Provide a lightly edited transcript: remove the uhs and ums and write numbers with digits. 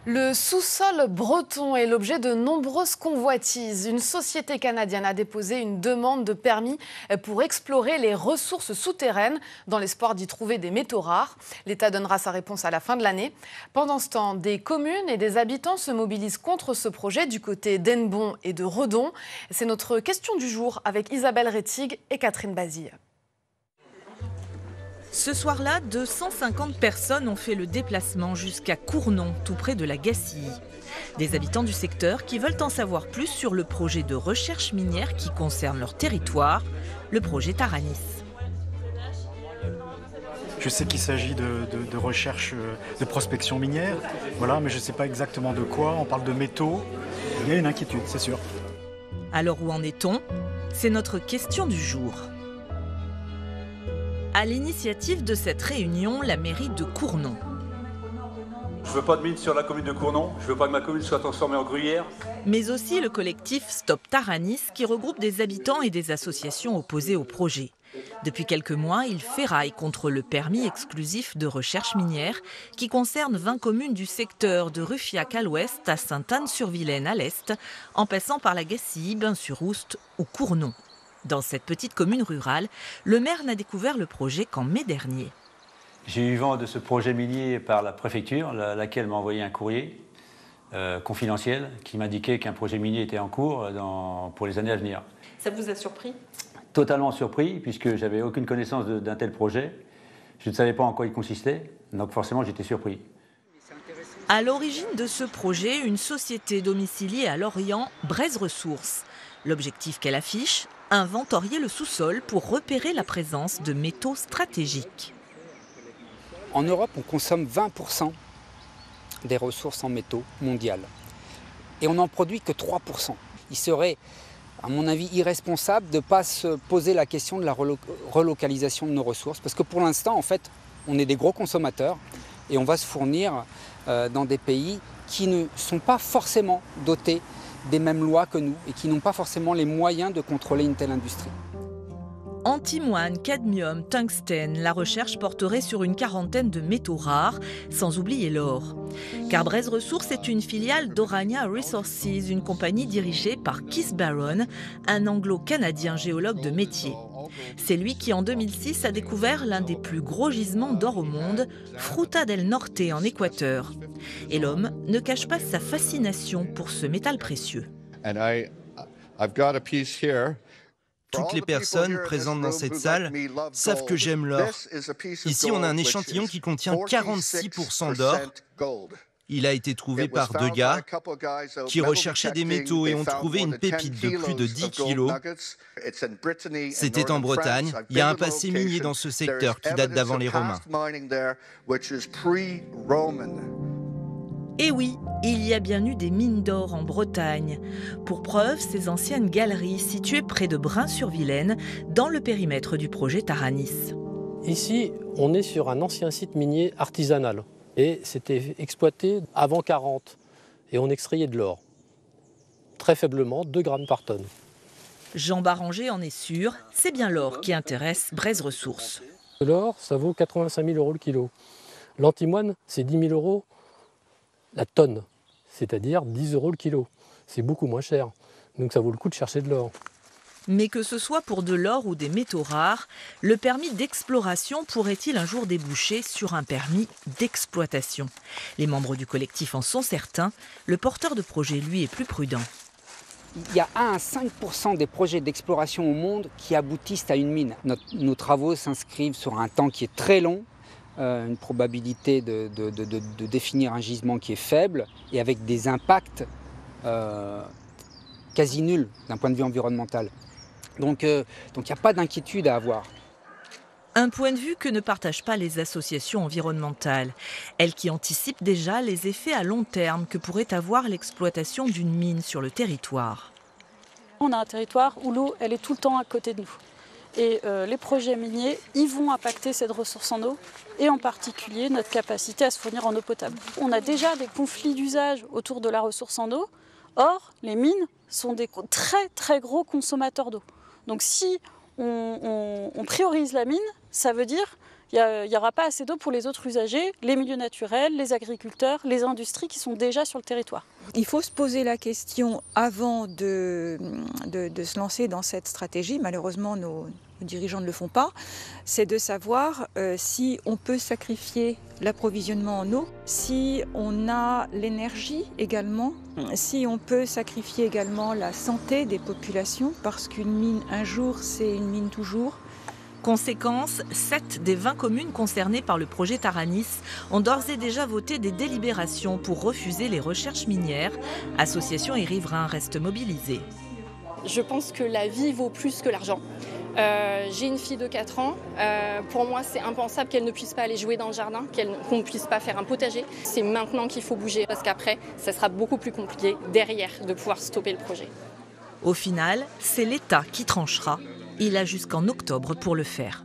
Le sous-sol breton est l'objet de nombreuses convoitises. Une société canadienne a déposé une demande de permis pour explorer les ressources souterraines dans l'espoir d'y trouver des métaux rares. L'État donnera sa réponse à la fin de l'année. Pendant ce temps, des communes et des habitants se mobilisent contre ce projet du côté d'Hennebont et de Redon. C'est notre question du jour avec Isabelle Rettig et Catherine Bazille. Ce soir-là, 250 personnes ont fait le déplacement jusqu'à Cournon, tout près de la Gacilly. Des habitants du secteur qui veulent en savoir plus sur le projet de recherche minière qui concerne leur territoire, le projet Taranis. Je sais qu'il s'agit de recherche, de prospection minière, voilà, mais je ne sais pas exactement de quoi. On parle de métaux. Il y a une inquiétude, c'est sûr. Alors où en est-on? C'est notre question du jour. À l'initiative de cette réunion, la mairie de Cournon. Je ne veux pas de mine sur la commune de Cournon, je ne veux pas que ma commune soit transformée en gruyère. Mais aussi le collectif Stop Taranis qui regroupe des habitants et des associations opposées au projet. Depuis quelques mois, il ferraille contre le permis exclusif de recherche minière qui concerne 20 communes du secteur de Ruffiac à l'ouest à Sainte-Anne-sur-Vilaine à l'est, en passant par la Gacilly, Bain-sur-Oust ou Cournon. Dans cette petite commune rurale, le maire n'a découvert le projet qu'en mai dernier. J'ai eu vent de ce projet minier par la préfecture, laquelle m'a envoyé un courrier confidentiel qui m'indiquait qu'un projet minier était en cours pour les années à venir. Ça vous a surpris? Totalement surpris, puisque j'avais aucune connaissance d'un tel projet. Je ne savais pas en quoi il consistait, donc forcément j'étais surpris. À l'origine de ce projet, une société domiciliée à Lorient, Braise Ressources. L'objectif qu'elle affiche, inventorier le sous-sol pour repérer la présence de métaux stratégiques. En Europe, on consomme 20% des ressources en métaux mondiales. Et on n'en produit que 3%. Il serait, à mon avis, irresponsable de ne pas se poser la question de la relocalisation de nos ressources. Parce que pour l'instant, en fait, on est des gros consommateurs et on va se fournir dans des pays qui ne sont pas forcément dotés des mêmes lois que nous et qui n'ont pas forcément les moyens de contrôler une telle industrie. Antimoine, cadmium, tungstène, la recherche porterait sur une quarantaine de métaux rares, sans oublier l'or. Car Braise Ressources est une filiale d'Orania Resources, une compagnie dirigée par Keith Barron, un anglo-canadien géologue de métier. C'est lui qui, en 2006, a découvert l'un des plus gros gisements d'or au monde, Fruta del Norte en Équateur. Et l'homme ne cache pas sa fascination pour ce métal précieux. Toutes les personnes présentes dans cette salle savent que j'aime l'or. Ici, on a un échantillon qui contient 46% d'or. Il a été trouvé par deux gars qui recherchaient des métaux et ont trouvé une pépite de plus de 10 kilos. C'était en Bretagne. Il y a un passé minier dans ce secteur qui date d'avant les Romains. Et oui, il y a bien eu des mines d'or en Bretagne. Pour preuve, ces anciennes galeries situées près de Brain-sur-Vilaine, dans le périmètre du projet Taranis. Ici, on est sur un ancien site minier artisanal. Et c'était exploité avant 40. Et on extrayait de l'or. Très faiblement, 2 grammes par tonne. Jean Baranger en est sûr, c'est bien l'or qui intéresse Braise Ressources. L'or, ça vaut 85 000 € le kilo. L'antimoine, c'est 10 000 € la tonne, c'est-à-dire 10 € le kilo. C'est beaucoup moins cher, donc ça vaut le coup de chercher de l'or. Mais que ce soit pour de l'or ou des métaux rares, le permis d'exploration pourrait-il un jour déboucher sur un permis d'exploitation? Les membres du collectif en sont certains, le porteur de projet, lui, est plus prudent. Il y a 1 à 5% des projets d'exploration au monde qui aboutissent à une mine. Nos travaux s'inscrivent sur un temps qui est très long, une probabilité de définir un gisement qui est faible et avec des impacts quasi nuls d'un point de vue environnemental. Donc il n'y a pas d'inquiétude à avoir. Un point de vue que ne partagent pas les associations environnementales. Elles qui anticipent déjà les effets à long terme que pourrait avoir l'exploitation d'une mine sur le territoire. On a un territoire où l'eau, elle est tout le temps à côté de nous. Et les projets miniers, ils vont impacter cette ressource en eau et en particulier notre capacité à se fournir en eau potable. On a déjà des conflits d'usage autour de la ressource en eau. Or, les mines sont des très très gros consommateurs d'eau. Donc si on priorise la mine, ça veut dire Il n'y aura pas assez d'eau pour les autres usagers, les milieux naturels, les agriculteurs, les industries qui sont déjà sur le territoire. Il faut se poser la question avant de se lancer dans cette stratégie. Malheureusement, nos dirigeants ne le font pas. C'est de savoir si on peut sacrifier l'approvisionnement en eau, si on a l'énergie également, si on peut sacrifier également la santé des populations, parce qu'une mine un jour, c'est une mine toujours. Conséquence, 7 des 20 communes concernées par le projet Taranis ont d'ores et déjà voté des délibérations pour refuser les recherches minières. Associations et riverains restent mobilisés. Je pense que la vie vaut plus que l'argent. J'ai une fille de 4 ans. Pour moi, c'est impensable qu'elle ne puisse pas aller jouer dans le jardin, qu'on ne puisse pas faire un potager. C'est maintenant qu'il faut bouger parce qu'après, ça sera beaucoup plus compliqué derrière de pouvoir stopper le projet. Au final, c'est l'État qui tranchera. Il a jusqu'en octobre pour le faire.